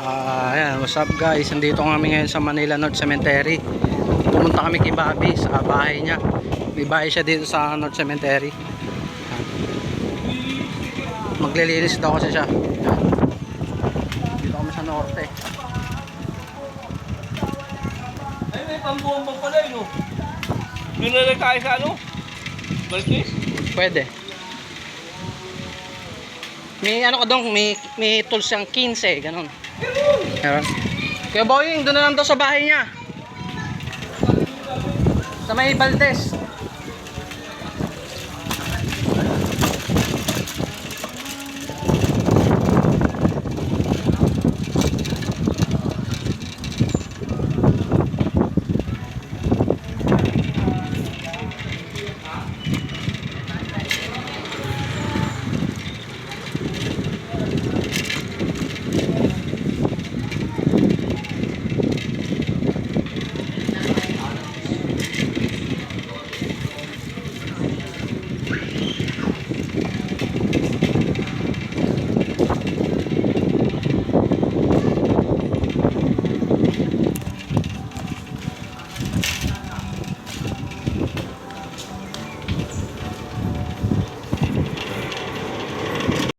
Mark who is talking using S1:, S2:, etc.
S1: Ayan, what's up guys? Nandito kami ngayon sa Manila North Cemetery. Pumunta kami kay Bobby sa bahay niya. May bahay siya dito sa North Cemetery. Maglilinis daw kasi siya. Dito kami sa norte.
S2: Ay, may pambuong pa pala yun, no? Yun na tayo sa ano? Balkis?
S1: Pwede. May ano ka dong, may tools siyang 15, ganun. Meron. Kaya Boying, doon na lang daw sa bahay niya. Sa may Valdez.